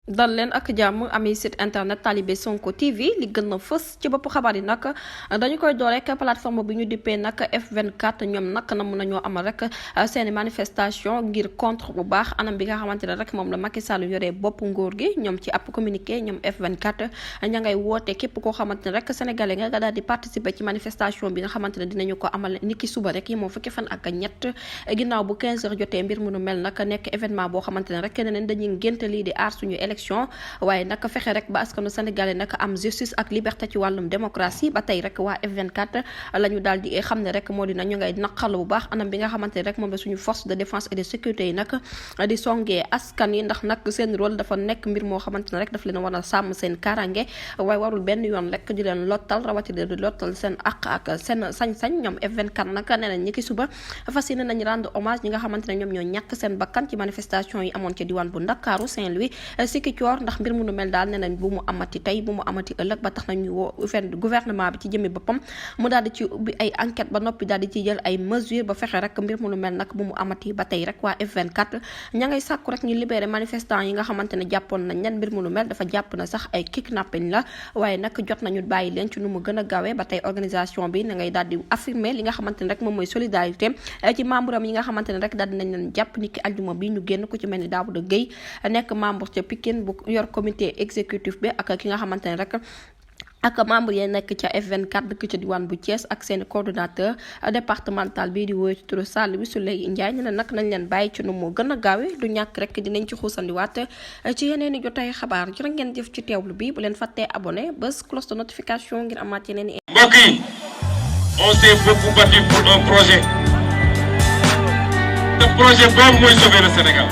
dal leen ak jàmm ami site internet Talibé Sonko TV li gën a fës ci bopp xabaar yi nag dañu koy door rek plateforme bi ñu dippee nag F24 ñoom nag na mun nañoo amal rek seeni manifestation ngir contre bu baax anam bi nga xamante ne rek moom la Macky Sall yoree bopp nguur gi ñoom ci ab communiqué ñoom F24 ña ngay woote képp koo xamante ne rek sénégalais nga daal di participer ci manifestation bi nga xamante ne dinañu ko amal niki suba rek yi moom fukki fan ak ñett ginnaaw bu 15 heures jotee mbir mu nu mel nag nekk événement boo xamante ne rek neneen dañuy ngénte lii di aar suñu waaye nag fexe rek ba askanu sénégalais nag am justice ak liberté ci wàllum démocratie ba tey rek waa F24 la ñu daal di xam ne rek moo dina ñu ngay naqal bu baax anam bi nga xamante ne rek moom la suñu force de défense et de sécurité yi nag di songee askan yi ndax nag seen rôle dafa nekk mbir moo xamante ne rek daf leen war a sàmm seen karange waaye warul benn yoon rek di leen lottal rawatina di lottal seen aq ak seen sañ-sañ ñoom F24 nag nee nañ ñi ki suba fas yéene nañ rendre hommage ñi nga xamante ne ñoom ñoo ñàkk seen bakkan ci manifestation yi amoon ci diwaan bu Ndakaaru Saint-Louis Sikicoor ndax mbir mu nu mel daal nee nañ bu mu amati tey bu mu amati ëllëg ba tax nañu woo gouvernement bi ci jëmmi boppam mu daal di ci ubbi ay enquête ba noppi daal di ci jël ay mesures ba fexe rek mbir mu nu mel nag bu mu amati ba tey rek waa F24 ña ngay sàkku rek ñu libéré manifestants yi nga xamante ne jàppoon nañ leen mbir mu nu mel dafa jàpp na sax ay kidnapping la waaye nag jot nañu bàyyi leen ci nu mu gën a gaawee ba tey organisation bi na ngay daal di affirmer li nga xamante ne rek moom mooy solidarité ci membre am yi nga xamante ne rek daal dinañ leen jàpp niki aljuma bi ñu génn ku ci mel ni Daouda Gueye nekk membre ca Pikine bu yor comité exécutif bi ak ki nga xamante ne rek ak membre yi nekk ca F24 dëkk ca diwaan bu Thiès ak seen coordonnateur départemental bii di woy ci turu Sall bi Souley Ndiaye ñu ne nag nañ leen bàyyi ci nu moo gën a gaawee du ñàkk rek dinañ ci xuusandiwaat ci yeneen i jotaay xabaar jërë ngeen jëf ci teewlu bi bu leen fàttee abonné bés cloche de notification ngir amaat yeneen i. mbokk yi on s'est beaucoup battu pour un projet. te projet boobu mooy sauver le Sénégal.